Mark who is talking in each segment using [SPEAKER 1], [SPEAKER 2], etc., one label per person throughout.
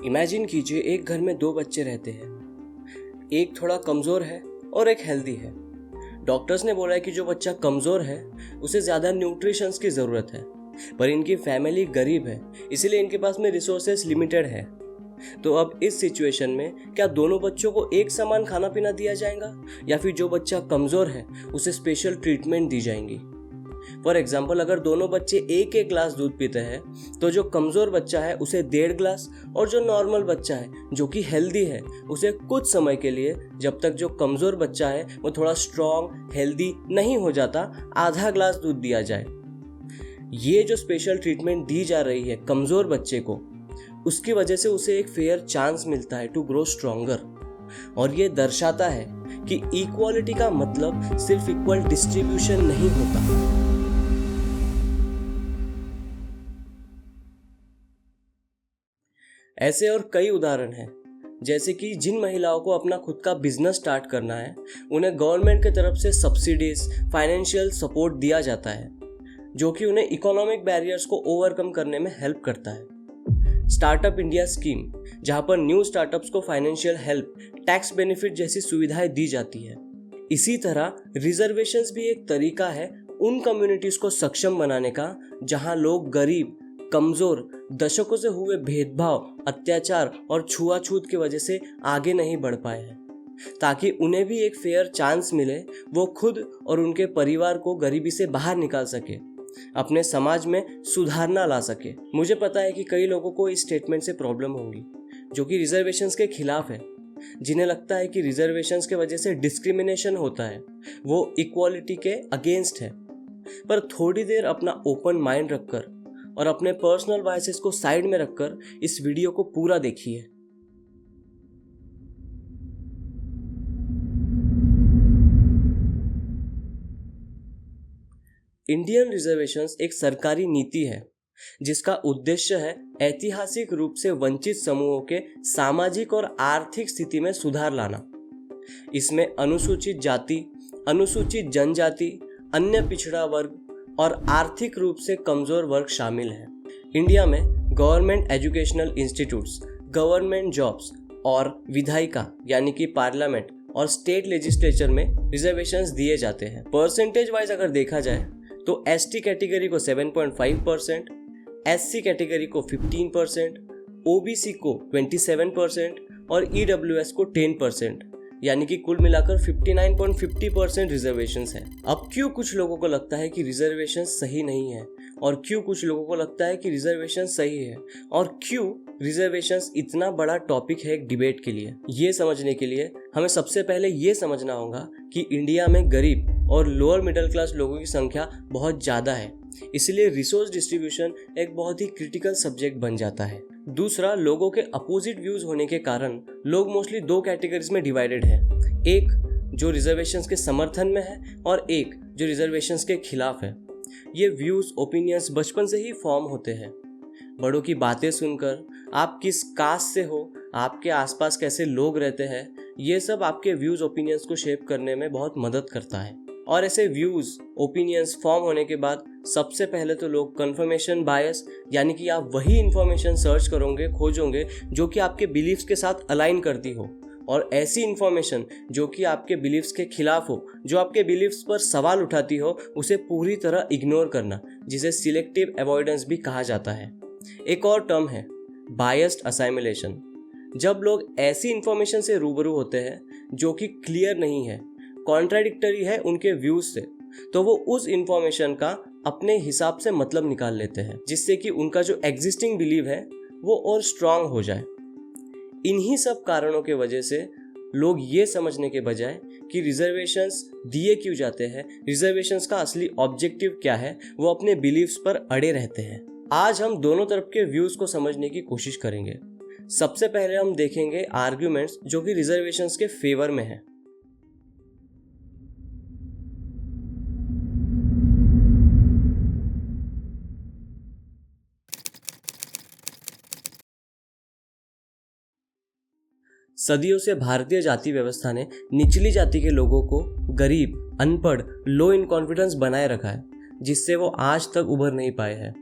[SPEAKER 1] Imagine कीजिए एक घर में दो बच्चे रहते हैं। एक थोड़ा कमज़ोर है और एक हेल्दी है। डॉक्टर्स ने बोला है कि जो बच्चा कमज़ोर है उसे ज़्यादा न्यूट्रिशंस की ज़रूरत है, पर इनकी फैमिली गरीब है, इसीलिए इनके पास में रिसोर्सेज लिमिटेड है। तो अब इस सिचुएशन में क्या दोनों बच्चों को एक समान खाना पीना दिया जाएगा या फिर जो बच्चा कमज़ोर है उसे स्पेशल ट्रीटमेंट दी जाएंगी? फॉर एग्जाम्पल, अगर दोनों बच्चे एक एक ग्लास दूध पीते हैं तो जो कमज़ोर बच्चा है उसे 1.5 ग्लास और जो नॉर्मल बच्चा है जो कि हेल्दी है उसे कुछ समय के लिए, जब तक जो कमज़ोर बच्चा है वो थोड़ा स्ट्रॉन्ग हेल्दी नहीं हो जाता, आधा ग्लास दूध दिया जाए। ये जो स्पेशल ट्रीटमेंट दी जा रही है कमज़ोर बच्चे को, उसकी वजह से उसे एक फेयर चांस मिलता है टू ग्रो स्ट्रॉन्गर। और ये दर्शाता है कि इक्वालिटी का मतलब सिर्फ इक्वल डिस्ट्रीब्यूशन नहीं होता। ऐसे और कई उदाहरण हैं, जैसे कि जिन महिलाओं को अपना खुद का बिजनेस स्टार्ट करना है उन्हें गवर्नमेंट की तरफ से सब्सिडीज, फाइनेंशियल सपोर्ट दिया जाता है, जो कि उन्हें इकोनॉमिक बैरियर्स को ओवरकम करने में हेल्प करता है। स्टार्टअप इंडिया स्कीम, जहां पर न्यू स्टार्टअप्स को फाइनेंशियल हेल्प, टैक्स बेनिफिट जैसी सुविधाएं दी जाती है। इसी तरह रिजर्वेशंस भी एक तरीका है उन कम्युनिटीज को सक्षम बनाने का जहां लोग गरीब, कमजोर, दशकों से हुए भेदभाव, अत्याचार और छुआछूत की वजह से आगे नहीं बढ़ पाए हैं, ताकि उन्हें भी एक फेयर चांस मिले, वो खुद और उनके परिवार को गरीबी से बाहर निकाल सके, अपने समाज में सुधारना ला सके। मुझे पता है कि कई लोगों को इस स्टेटमेंट से प्रॉब्लम होगी, जो कि रिजर्वेशंस के खिलाफ है, जिन्हें लगता है कि रिजर्वेशंस के वजह से डिस्क्रिमिनेशन होता है, वो इक्वालिटी के अगेंस्ट है। पर थोड़ी देर अपना ओपन माइंड रखकर और अपने पर्सनल बायसेस को साइड में रखकर इस वीडियो को पूरा देखिए। इंडियन रिजर्वेशंस एक सरकारी नीति है जिसका उद्देश्य है ऐतिहासिक रूप से वंचित समूहों के सामाजिक और आर्थिक स्थिति में सुधार लाना। इसमें अनुसूचित जाति, अनुसूचित जनजाति, अन्य पिछड़ा वर्ग और आर्थिक रूप से कमजोर वर्ग शामिल हैं। इंडिया में government educational institutes, government jobs और विधायिका यानी कि पार्लियामेंट और स्टेट लेजिस्लेचर में रिजर्वेशंस दिए जाते हैं। परसेंटेज वाइज अगर देखा जाए तो एसटी कैटेगरी को 7.5%, एससी कैटेगरी को 15%, ओबीसी को 27% और ईडब्ल्यूएस को 10%, यानी कि कुल मिलाकर 59.50% रिजर्वेशंस है। अब क्यों कुछ लोगों को लगता है कि रिजर्वेशन सही नहीं है और क्यों कुछ लोगों को लगता है कि रिजर्वेशन सही है, और क्यों रिजर्वेशंस इतना बड़ा टॉपिक है एक डिबेट के लिए, ये समझने के लिए हमें सबसे पहले ये समझना होगा कि इंडिया में गरीब और लोअर मिडिल क्लास लोगों की संख्या बहुत ज़्यादा है, इसलिए रिसोर्स डिस्ट्रीब्यूशन एक बहुत ही क्रिटिकल सब्जेक्ट बन जाता है। दूसरा, लोगों के अपोजिट व्यूज होने के कारण लोग मोस्टली दो कैटेगरीज में डिवाइडेड हैं, एक जो रिजर्वेशंस के समर्थन में है और एक जो रिजर्वेशंस के खिलाफ है। ये व्यूज, ओपिनियंस बचपन से ही फॉर्म होते हैं। बड़ों की बातें सुनकर, आप किस कास्ट से हो, आपके आसपास कैसे लोग रहते हैं, ये सब आपके व्यूज, ओपिनियंस को शेप करने में बहुत मदद करता है। और ऐसे व्यूज, ओपिनियंस फॉर्म होने के बाद सबसे पहले तो लोग कंफर्मेशन बायस, यानी कि आप वही इंफॉर्मेशन सर्च करोगे, खोजोगे जो कि आपके बिलीफ्स के साथ अलाइन करती हो, और ऐसी इंफॉर्मेशन जो कि आपके बिलीफ्स के खिलाफ हो, जो आपके बिलीफ्स पर सवाल उठाती हो, उसे पूरी तरह इग्नोर करना, जिसे सिलेक्टिव अवॉइडेंस भी कहा जाता है। एक और टर्म है बायस्ड असाइमिलेशन। जब लोग ऐसी इंफॉर्मेशन से रूबरू होते हैं जो कि क्लियर नहीं है, कॉन्ट्राडिक्टरी है उनके व्यूज से, तो वो उस इंफॉर्मेशन का अपने हिसाब से मतलब निकाल लेते हैं, जिससे कि उनका जो एग्जिस्टिंग बिलीव है वो और स्ट्रांग हो जाए। इन्हीं सब कारणों के वजह से लोग ये समझने के बजाय कि रिजर्वेशंस दिए क्यों जाते हैं, रिजर्वेशंस का असली ऑब्जेक्टिव क्या है, वो अपने बिलीव्स पर अड़े रहते हैं। आज हम दोनों तरफ के व्यूज को समझने की कोशिश करेंगे। सबसे पहले हम देखेंगे आर्ग्यूमेंट्स जो कि रिजर्वेशंस के फेवर में है। सदियों से भारतीय जाति व्यवस्था ने निचली जाति के लोगों को गरीब, अनपढ़, लो इन कॉन्फिडेंस बनाए रखा है, जिससे वो आज तक उभर नहीं पाए हैं।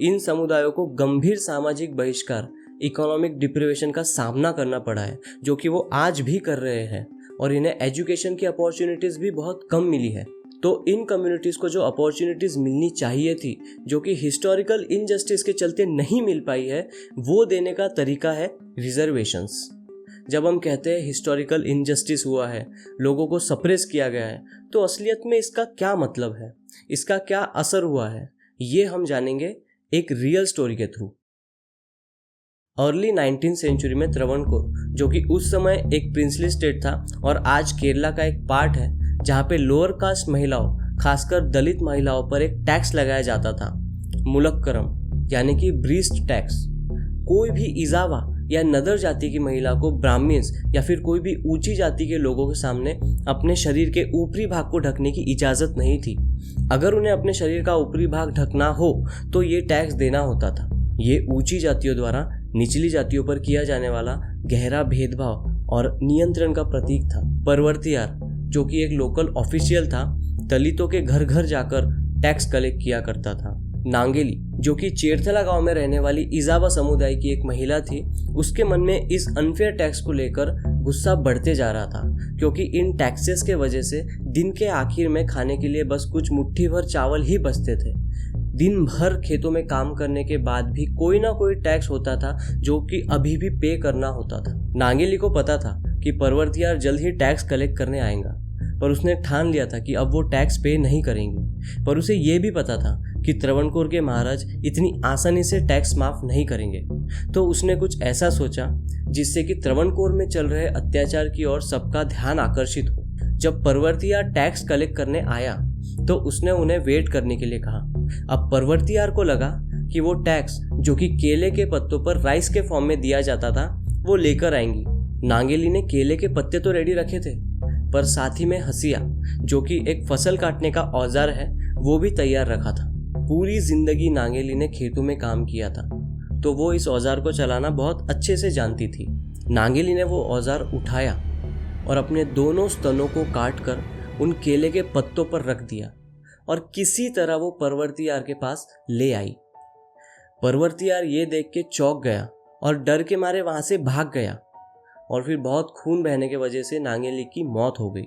[SPEAKER 1] इन समुदायों को गंभीर सामाजिक बहिष्कार इकोनॉमिक डिप्रिवेशन का सामना करना पड़ा है, जो कि वो आज भी कर रहे हैं, और इन्हें एजुकेशन की अपॉर्चुनिटीज़ भी बहुत कम मिली है। तो इन कम्युनिटीज़ को जो अपॉर्चुनिटीज़ मिलनी चाहिए थी, जो कि हिस्टोरिकल इनजस्टिस के चलते नहीं मिल पाई है, वो देने का तरीका है रिजर्वेशंस। जब हम कहते हैं हिस्टोरिकल इनजस्टिस हुआ है, लोगों को सप्रेस किया गया है, तो असलियत में इसका क्या मतलब है, इसका क्या असर हुआ है, ये हम जानेंगे एक रियल स्टोरी के थ्रू। अर्ली 19th सेंचुरी में त्रावणकोर, जो कि उस समय एक प्रिंसली स्टेट था और आज केरला का एक पार्ट है, जहाँ पे लोअर कास्ट महिलाओं, खासकर दलित महिलाओं पर एक टैक्स लगाया जाता था, मुलक्करम, यानी कि ब्रीस्ट टैक्स। कोई भी इजावा या नदर जाति की महिला को ब्राह्मण्स या फिर कोई भी ऊंची जाति के लोगों के सामने अपने शरीर के ऊपरी भाग को ढकने की इजाज़त नहीं थी। अगर उन्हें अपने शरीर का ऊपरी भाग ढकना हो तो ये टैक्स देना होता था। ये ऊंची जातियों द्वारा निचली जातियों पर किया जाने वाला गहरा भेदभाव और नियंत्रण का प्रतीक था। परवर्तियार, जो कि एक लोकल ऑफिशियल था, दलितों के घर घर जाकर टैक्स कलेक्ट किया करता था। नांगेली, जो कि चेरथला गांव में रहने वाली इजावा समुदाय की एक महिला थी, उसके मन में इस अनफेयर टैक्स को लेकर गुस्सा बढ़ते जा रहा था, क्योंकि इन टैक्सेस के वजह से दिन के आखिर में खाने के लिए बस कुछ मुट्ठी भर चावल ही बचते थे। दिन भर खेतों में काम करने के बाद भी कोई ना कोई टैक्स होता था, जो कि अभी भी पे करना होता था। नांगेली को पता था कि परवर्तियार जल्द ही टैक्स कलेक्ट करने आएगा, पर उसने ठान लिया था कि अब वो टैक्स पे नहीं करेंगे। पर उसे ये भी पता था कि त्रावणकोर के महाराज इतनी आसानी से टैक्स माफ नहीं करेंगे। तो उसने कुछ ऐसा सोचा जिससे कि त्रावणकोर में चल रहे अत्याचार की ओर सबका ध्यान आकर्षित हो। जब परवर्तियार टैक्स कलेक्ट करने आया तो उसने उन्हें वेट करने के लिए कहा। अब परवर्तियार को लगा कि वो टैक्स, जो कि केले के पत्तों पर राइस के फॉर्म में दिया जाता था, वो लेकर आएंगी। नांगेली ने केले के पत्ते तो रेडी रखे थे, पर साथ ही में हसिया, जो कि एक फसल काटने का औजार है, वो भी तैयार रखा था। पूरी जिंदगी नांगेली ने खेतों में काम किया था, तो वो इस औजार को चलाना बहुत अच्छे से जानती थी। नांगेली ने वो औजार उठाया और अपने दोनों स्तनों को काट कर उन केले के पत्तों पर रख दिया और किसी तरह वो परवर्तियार के पास ले आई। परवर्तियार ये देख के चौंक गया और डर के मारे वहां से भाग गया, और फिर बहुत खून बहने की वजह से नांगेली की मौत हो गई।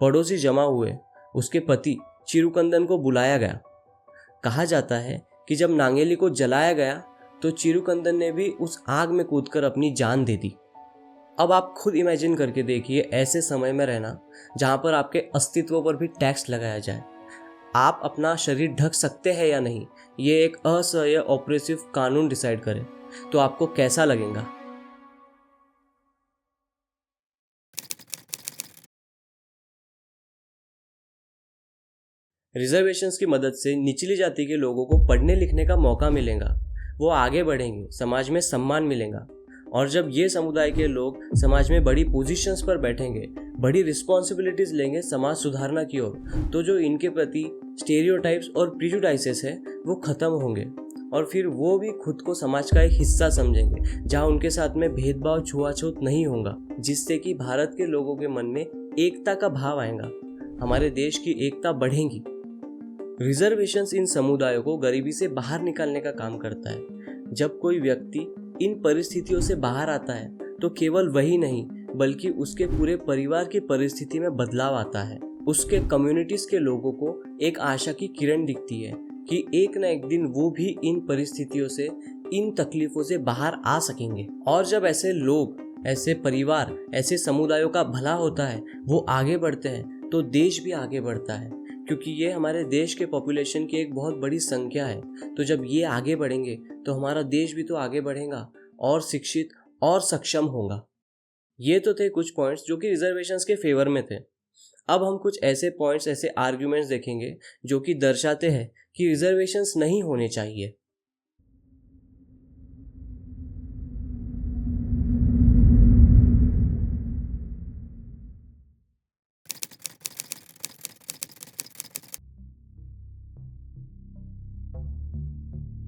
[SPEAKER 1] पड़ोसी जमा हुए, उसके पति चिरुकंदन को बुलाया गया। कहा जाता है कि जब नांगेली को जलाया गया तो चिरुकंदन ने भी उस आग में कूदकर अपनी जान दे दी। अब आप खुद इमेजिन करके देखिए ऐसे समय में रहना जहाँ पर आपके अस्तित्व पर भी टैक्स लगाया जाए। आप अपना शरीर ढक सकते हैं या नहीं, ये एक असह्य ऑपरेसिव कानून डिसाइड करे, तो आपको कैसा लगेगा? रिजर्वेशंस की मदद से निचली जाति के लोगों को पढ़ने लिखने का मौका मिलेगा, वो आगे बढ़ेंगे, समाज में सम्मान मिलेगा। और जब ये समुदाय के लोग समाज में बड़ी पोजीशंस पर बैठेंगे, बड़ी रिस्पॉन्सिबिलिटीज लेंगे समाज सुधारना की ओर, तो जो इनके प्रति स्टेरियोटाइप्स और प्रिजुडाइसेस है वो खत्म होंगे, और फिर वो भी खुद को समाज का एक हिस्सा समझेंगे, जहाँ उनके साथ में भेदभाव छुआछूत नहीं होगा, जिससे कि भारत के लोगों के मन में एकता का भाव आएगा, हमारे देश की एकता बढ़ेगी। रिजर्वेशंस इन समुदायों को गरीबी से बाहर निकालने का काम करता है। जब कोई व्यक्ति इन परिस्थितियों से बाहर आता है तो केवल वही नहीं बल्कि उसके पूरे परिवार की परिस्थिति में बदलाव आता है। उसके कम्युनिटीज के लोगों को एक आशा की किरण दिखती है कि एक न एक दिन वो भी इन परिस्थितियों से, इन तकलीफों से बाहर आ सकेंगे। और जब ऐसे लोग, ऐसे परिवार, ऐसे समुदायों का भला होता है, वो आगे बढ़ते हैं, तो देश भी आगे बढ़ता है, क्योंकि ये हमारे देश के पॉपुलेशन की एक बहुत बड़ी संख्या है। तो जब ये आगे बढ़ेंगे तो हमारा देश भी तो आगे बढ़ेगा और शिक्षित और सक्षम होगा। ये तो थे कुछ पॉइंट्स जो कि रिजर्वेशंस के फेवर में थे। अब हम कुछ ऐसे पॉइंट्स, ऐसे आर्ग्यूमेंट्स देखेंगे जो कि दर्शाते हैं कि रिजर्वेशंस नहीं होने चाहिए।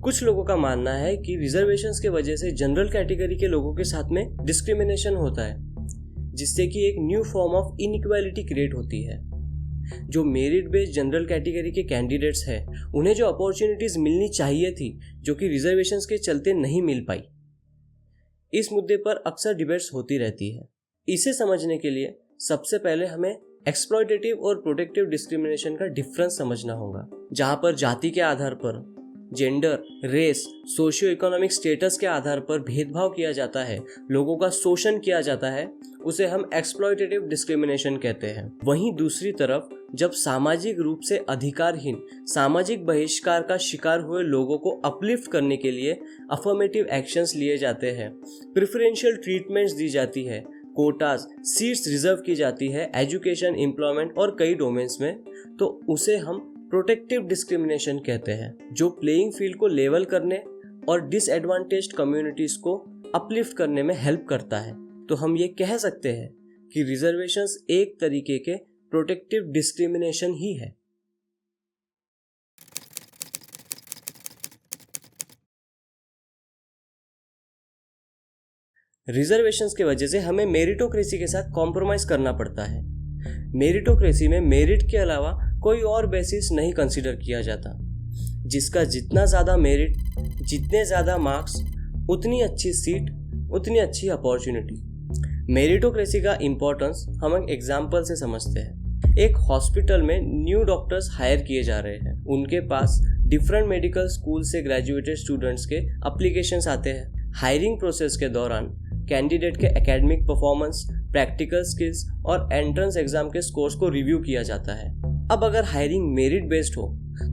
[SPEAKER 1] कुछ लोगों का मानना है कि रिजर्वेशंस के वजह से जनरल कैटेगरी के लोगों के साथ में डिस्क्रिमिनेशन होता है, जिससे कि एक new form of inequality create होती है। जो मेरिट बेस्ड जनरल कैटेगरी के कैंडिडेट्स हैं, उन्हें जो अपॉर्चुनिटीज मिलनी चाहिए थी, जो कि रिजर्वेशंस के चलते नहीं मिल पाई, इस मुद्दे पर अक्सर डिबेट्स होती रहती है। इसे समझने के लिए सबसे पहले हमें एक्सप्लॉयटेटिव और प्रोटेक्टिव डिस्क्रिमिनेशन का डिफरेंस समझना होगा। जहां पर जाति के आधार पर, gender, race, socio economic status के आधार पर भेदभाव किया जाता है, लोगों का शोषण किया जाता है, उसे हम एक्सप्लॉयटेटिव डिस्क्रिमिनेशन कहते हैं। वहीं दूसरी तरफ जब सामाजिक रूप से अधिकारहीन, सामाजिक बहिष्कार का शिकार हुए लोगों को अपलिफ्ट करने के लिए अफर्मेटिव एक्शंस लिए जाते हैं, प्रेफरेंशियल ट्रीटमेंट्स दी जाती है, कोटास, सीट्स रिजर्व की जाती है एजुकेशन, एम्प्लॉयमेंट और कई डोमेन्स में, तो उसे हम प्रोटेक्टिव डिस्क्रिमिनेशन कहते हैं, जो प्लेइंग फील्ड को लेवल करने और डिसएडवांटेज्ड कम्युनिटीज को अपलिफ्ट करने में हेल्प करता है। तो हम ये कह सकते हैं कि रिजर्वेशंस एक तरीके के प्रोटेक्टिव डिस्क्रिमिनेशन ही है। रिजर्वेशंस की वजह से हमें मेरिटोक्रेसी के साथ कॉम्प्रोमाइज करना पड़ता है। मेरिटोक्रेसी में मेरिट के अलावा कोई और बेसिस नहीं कंसीडर किया जाता। जिसका जितना ज़्यादा मेरिट, जितने ज़्यादा मार्क्स, उतनी अच्छी सीट, उतनी अच्छी अपॉर्चुनिटी। मेरिटोक्रेसी का इम्पोर्टेंस हम एक एग्जाम्पल से समझते हैं। एक हॉस्पिटल में न्यू डॉक्टर्स हायर किए जा रहे हैं। उनके पास डिफरेंट मेडिकल स्कूल से ग्रेजुएटेड स्टूडेंट्स के एप्लीकेशंस आते हैं। हायरिंग प्रोसेस के दौरान कैंडिडेट के एकेडमिक परफॉर्मेंस, प्रैक्टिकल स्किल्स और एंट्रेंस एग्जाम के स्कोर्स को रिव्यू किया जाता है। अब अगर हायरिंग मेरिट बेस्ड हो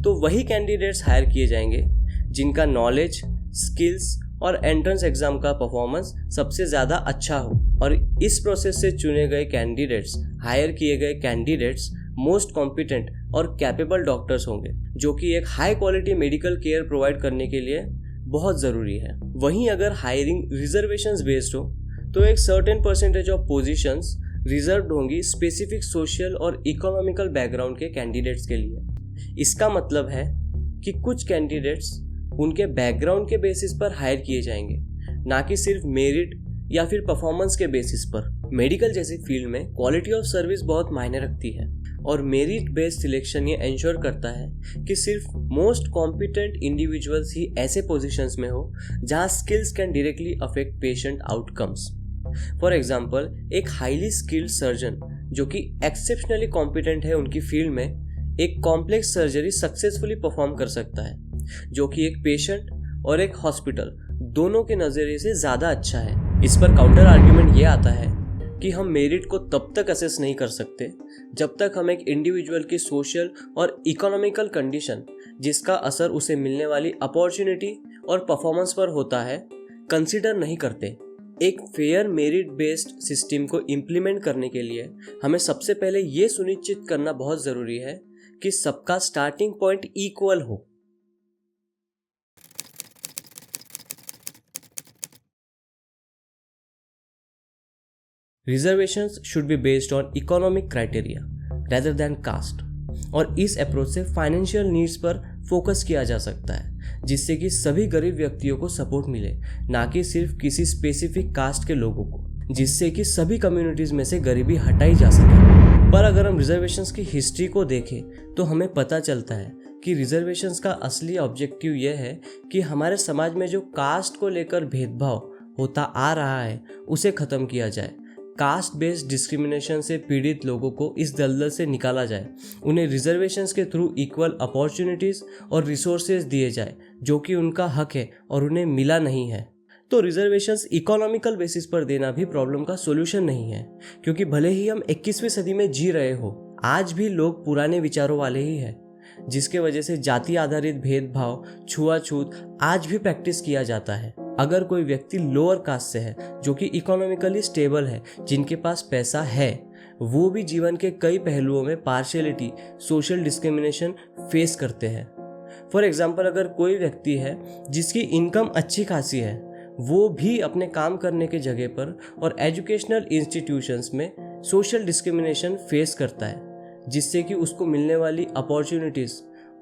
[SPEAKER 1] तो वही कैंडिडेट्स हायर किए जाएंगे जिनका नॉलेज, स्किल्स और एंट्रेंस एग्जाम का परफॉर्मेंस सबसे ज़्यादा अच्छा हो। और इस प्रोसेस से चुने गए कैंडिडेट्स, हायर किए गए कैंडिडेट्स मोस्ट कॉम्पिटेंट और कैपेबल डॉक्टर्स होंगे, जो कि एक high quality medical care provide करने के लिए बहुत ज़रूरी है। वहीं अगर हायरिंग रिजर्वेशंस बेस्ड हो तो एक certain percentage of positions reserved होंगी स्पेसिफिक सोशल और इकोनॉमिकल बैकग्राउंड के कैंडिडेट्स के लिए। इसका मतलब है कि कुछ कैंडिडेट्स उनके बैकग्राउंड के बेसिस पर हायर किए जाएंगे, ना कि सिर्फ मेरिट या फिर परफॉर्मेंस के बेसिस पर। मेडिकल जैसी फील्ड में क्वालिटी ऑफ सर्विस बहुत मायने रखती है और मेरिट बेस्ड सिलेक्शन ये इंश्योर करता है कि सिर्फ मोस्ट कॉम्पिटेंट इंडिविजुअल्स ही ऐसे पोजीशंस में हो जहां skills can directly affect patient outcomes. For example, एक हाईली स्किल्ड सर्जन जो कि एक्सेप्शनली कॉम्पिटेंट है उनकी फील्ड में, एक कॉम्प्लेक्स सर्जरी सक्सेसफुली परफॉर्म कर सकता है, जो कि एक पेशेंट और एक हॉस्पिटल दोनों के नज़रिए से ज़्यादा अच्छा है। इस पर काउंटर आर्ग्यूमेंट ये आता है कि हम मेरिट को तब तक असेस नहीं कर सकते जब तक हम एक इंडिविजुअल की सोशल और इकोनॉमिकल कंडीशन, जिसका असर उसे मिलने वाली अपॉर्चुनिटी और परफॉर्मेंस पर होता है, कंसिडर नहीं करते। एक फेयर मेरिट बेस्ड सिस्टम को इम्प्लीमेंट करने के लिए हमें सबसे पहले ये सुनिश्चित करना बहुत ज़रूरी है कि सबका स्टार्टिंग पॉइंट इक्वल हो। Reservations should be based on economic criteria rather than caste, और इस अप्रोच से फाइनेंशियल नीड्स पर फोकस किया जा सकता है, जिससे कि सभी गरीब व्यक्तियों को सपोर्ट मिले, ना कि सिर्फ किसी स्पेसिफिक कास्ट के लोगों को, जिससे कि सभी कम्युनिटीज़ में से गरीबी हटाई जा सके। पर अगर हम रिजर्वेशंस की हिस्ट्री को देखें तो हमें पता चलता है कि रिजर्वेशंस का असली ऑब्जेक्टिव यह है कि हमारे समाज में जो कास्ट को लेकर भेदभाव होता आ रहा है उसे ख़त्म किया जाए। कास्ट बेस्ड डिस्क्रिमिनेशन से पीड़ित लोगों को इस दलदल से निकाला जाए, उन्हें रिजर्वेशंस के थ्रू इक्वल अपॉर्चुनिटीज़ और रिसोर्सेज दिए जाए जो कि उनका हक है और उन्हें मिला नहीं है। तो रिजर्वेशंस इकोनॉमिकल बेसिस पर देना भी प्रॉब्लम का सोल्यूशन नहीं है, क्योंकि भले ही हम 21वीं सदी में जी रहे हो, आज भी लोग पुराने विचारों वाले ही हैं, जिसके वजह से जाति आधारित भेदभाव, छुआछूत आज भी प्रैक्टिस किया जाता है। अगर कोई व्यक्ति लोअर कास्ट से है, जो कि इकोनॉमिकली स्टेबल है, जिनके पास पैसा है, वो भी जीवन के कई पहलुओं में पार्शियलिटी, सोशल डिस्क्रिमिनेशन फेस करते हैं। फॉर एग्जाम्पल, अगर कोई व्यक्ति है जिसकी इनकम अच्छी खासी है, वो भी अपने काम करने के जगह पर और एजुकेशनल इंस्टीट्यूशंस में सोशल डिस्क्रिमिनेशन फेस करता है, जिससे कि उसको मिलने वाली अपॉर्चुनिटीज़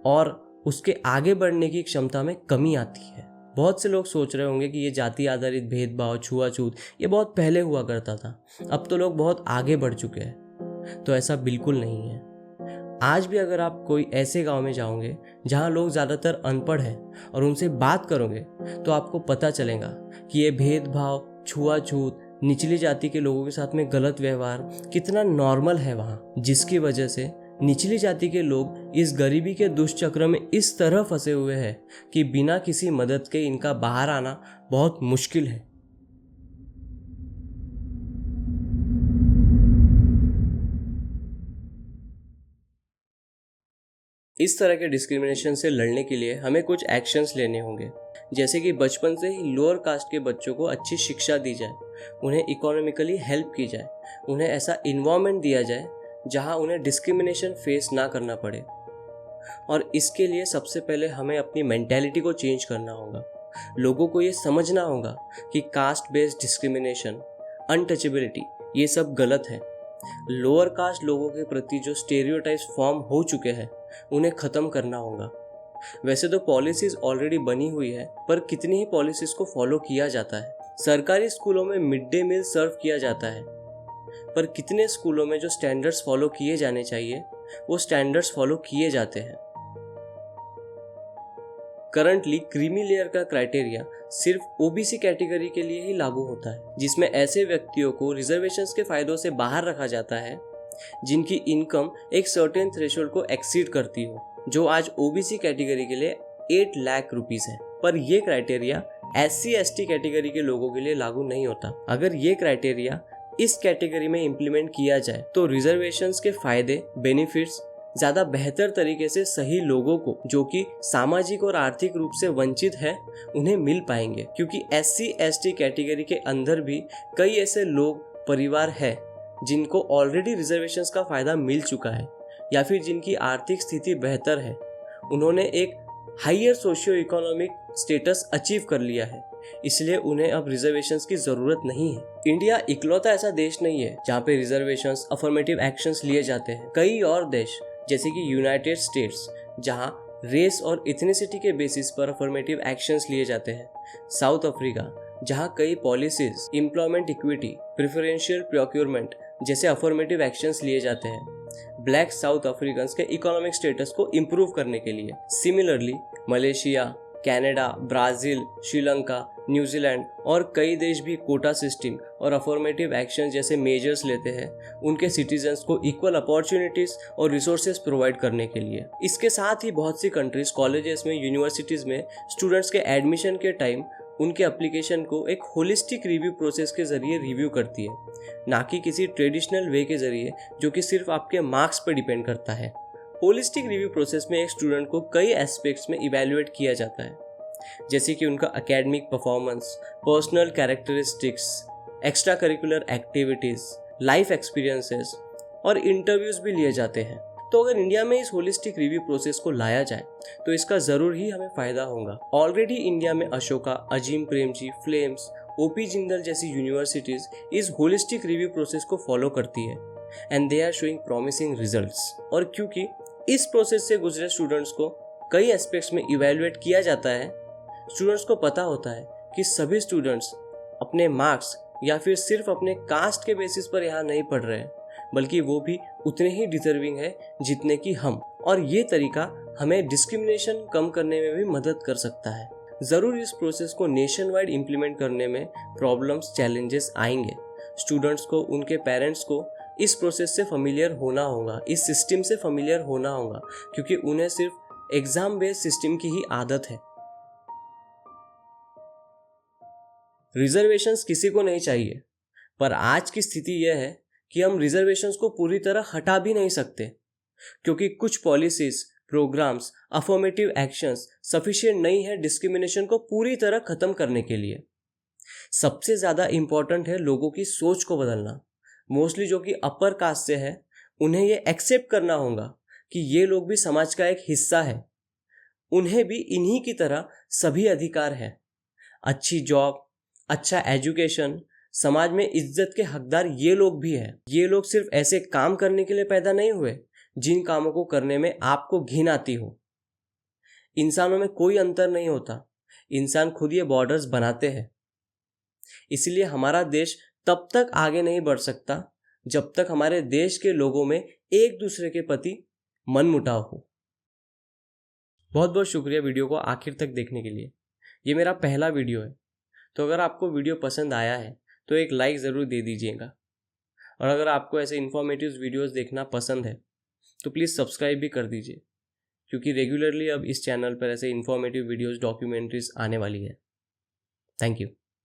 [SPEAKER 1] और उसके आगे बढ़ने की क्षमता में कमी आती है। बहुत से लोग सोच रहे होंगे कि ये जाति आधारित भेदभाव, छुआछूत ये बहुत पहले हुआ करता था, अब तो लोग बहुत आगे बढ़ चुके हैं। तो ऐसा बिल्कुल नहीं है। आज भी अगर आप कोई ऐसे गांव में जाओगे जहां लोग ज़्यादातर अनपढ़ हैं और उनसे बात करोगे तो आपको पता चलेगा कि ये भेदभाव, छुआछूत, निचली जाति के लोगों के साथ में गलत व्यवहार कितना नॉर्मल है वहाँ, जिसकी वजह से निचली जाति के लोग इस गरीबी के दुष्चक्र में इस तरह फंसे हुए हैं कि बिना किसी मदद के इनका बाहर आना बहुत मुश्किल है। इस तरह के डिस्क्रिमिनेशन से लड़ने के लिए हमें कुछ एक्शंस लेने होंगे, जैसे कि बचपन से ही लोअर कास्ट के बच्चों को अच्छी शिक्षा दी जाए, उन्हें इकोनॉमिकली हेल्प की जाए, उन्हें ऐसा इन्वायरमेंट दिया जाए जहां उन्हें डिस्क्रिमिनेशन फेस ना करना पड़े। और इसके लिए सबसे पहले हमें अपनी मेंटेलिटी को चेंज करना होगा। लोगों को ये समझना होगा कि कास्ट बेस्ड डिस्क्रिमिनेशन, अनटचेबिलिटी ये सब गलत है। लोअर कास्ट लोगों के प्रति जो स्टेरियोटाइप्स फॉर्म हो चुके हैं उन्हें ख़त्म करना होगा। वैसे तो पॉलिसीज़ ऑलरेडी बनी हुई है, पर कितनी ही पॉलिसीज़ को फॉलो किया जाता है। सरकारी स्कूलों में मिड डे मील सर्व किया जाता है, पर कितने स्कूलों में जो स्टैंडर्ड्स फॉलो किए जाने चाहिए वो स्टैंडर्ड्स फॉलो किए जाते हैं। करंटली क्रीमी लेयर का क्राइटेरिया सिर्फ ओबीसी कैटेगरी के लिए ही लागू होता है, जिसमें ऐसे व्यक्तियों को रिजर्वेशंस के फायदों से बाहर रखा जाता है जिनकी इनकम एक सर्टेन थ्रेशोल्ड को एक्सीड करती हो, जो आज ओबीसी कैटेगरी के लिए 8 लाख रुपीस है। पर यह क्राइटेरिया SC/ST कैटेगरी के लोगों के लिए लागू नहीं होता। अगर ये क्राइटेरिया इस कैटेगरी में इम्प्लीमेंट किया जाए तो रिजर्वेशंस के फायदे, बेनिफिट्स ज़्यादा बेहतर तरीके से सही लोगों को, जो कि सामाजिक और आर्थिक रूप से वंचित है, उन्हें मिल पाएंगे। क्योंकि SC/ST कैटेगरी के अंदर भी कई ऐसे लोग, परिवार है जिनको ऑलरेडी रिजर्वेशंस का फ़ायदा मिल चुका है, या फिर जिनकी आर्थिक स्थिति बेहतर है, उन्होंने एक higher socio economic status achieve कर लिया है, इसलिए उन्हें अब रिजर्वेशंस की ज़रूरत नहीं है। इंडिया इकलौता ऐसा देश नहीं है जहाँ पे रिजर्वेशंस, अफर्मेटिव एक्शंस लिए जाते हैं। कई और देश जैसे कि यूनाइटेड स्टेट्स, जहाँ रेस और इथनिसिटी के बेसिस पर अफर्मेटिव एक्शंस लिए जाते हैं। साउथ अफ्रीका, जहाँ कई policies, employment equity, preferential procurement जैसे अफर्मेटिव एक्शंस लिए जाते हैं ब्लैक साउथ अफ्रीकन के इकोनॉमिक स्टेटस को इम्प्रूव करने के लिए। Similarly Malaysia, Canada, Brazil, Sri Lanka, New Zealand और कई देश भी कोटा सिस्टम और अफर्मेटिव एक्शन जैसे मेजर्स लेते हैं उनके सिटीजन्स को इक्वल अपॉर्चुनिटीज़ और रिसोर्सेज प्रोवाइड करने के लिए। इसके साथ ही बहुत सी कंट्रीज कॉलेजेस में, यूनिवर्सिटीज़ में स्टूडेंट्स के एडमिशन के टाइम उनके एप्लीकेशन को एक होलिस्टिक रिव्यू प्रोसेस के ज़रिए रिव्यू करती है, ना कि किसी ट्रेडिशनल वे के ज़रिए जो कि सिर्फ आपके मार्क्स पर डिपेंड करता है। होलिस्टिक रिव्यू प्रोसेस में एक स्टूडेंट को कई एस्पेक्ट्स में इवैल्यूएट किया जाता है, जैसे कि उनका academic performance, personal characteristics, extra curricular activities, life experiences और इंटरव्यूज़ भी लिए जाते हैं। तो अगर इंडिया में इस होलिस्टिक रिव्यू प्रोसेस को लाया जाए तो इसका ज़रूर ही हमें फ़ायदा होगा। ऑलरेडी इंडिया में अशोका, अजीम प्रेमजी, फ्लेम्स, OP जिंदल जैसी यूनिवर्सिटीज़ इस होलिस्टिक रिव्यू प्रोसेस को फॉलो करती है and they are showing promising results. और क्योंकि इस प्रोसेस से गुजरे स्टूडेंट्स को कई एस्पेक्ट्स में इवैल्यूएट किया जाता है, स्टूडेंट्स को पता होता है कि सभी स्टूडेंट्स अपने मार्क्स या फिर सिर्फ अपने कास्ट के बेसिस पर यहाँ नहीं पढ़ रहे हैं, बल्कि वो भी उतने ही डिजर्विंग है जितने कि हम। और ये तरीका हमें डिस्क्रिमिनेशन कम करने में भी मदद कर सकता है। ज़रूर इस प्रोसेस को नेशन वाइड इम्प्लीमेंट करने में प्रॉब्लम्स, चैलेंजेस आएंगे। स्टूडेंट्स को, उनके पेरेंट्स को इस प्रोसेस से फेमिलियर होना होगा, इस सिस्टम से फेमिलियर होना होगा, क्योंकि उन्हें सिर्फ एग्जाम बेस्ड सिस्टम की ही आदत है। रिजर्वेशंस किसी को नहीं चाहिए, पर आज की स्थिति यह है कि हम रिजर्वेशंस को पूरी तरह हटा भी नहीं सकते, क्योंकि कुछ policies, programmes, affirmative actions sufficient नहीं है डिस्क्रिमिनेशन को पूरी तरह खत्म करने के लिए। सबसे ज़्यादा इम्पॉर्टेंट है लोगों की सोच को बदलना। मोस्टली जो कि अपर कास्ट से है, उन्हें ये एक्सेप्ट करना होगा कि ये लोग भी समाज का एक हिस्सा है, उन्हें भी इन्हीं की तरह सभी अधिकार है। अच्छी जॉब, अच्छा एजुकेशन, समाज में इज्जत के हकदार ये लोग भी हैं। ये लोग सिर्फ ऐसे काम करने के लिए पैदा नहीं हुए जिन कामों को करने में आपको घिन आती हो। इंसानों में कोई अंतर नहीं होता, इंसान खुद ये बॉर्डर्स बनाते हैं। इसलिए हमारा देश तब तक आगे नहीं बढ़ सकता जब तक हमारे देश के लोगों में एक दूसरे के प्रति मनमुटाव हो। बहुत बहुत शुक्रिया वीडियो को आखिर तक देखने के लिए। ये मेरा पहला वीडियो है, तो अगर आपको वीडियो पसंद आया है तो एक लाइक ज़रूर दे दीजिएगा। और अगर आपको ऐसे इन्फॉर्मेटिव वीडियोस देखना पसंद है तो प्लीज़ सब्सक्राइब भी कर दीजिए, क्योंकि रेगुलरली अब इस चैनल पर ऐसे इन्फॉर्मेटिव वीडियोस, डॉक्यूमेंट्रीज आने वाली है। Thank you.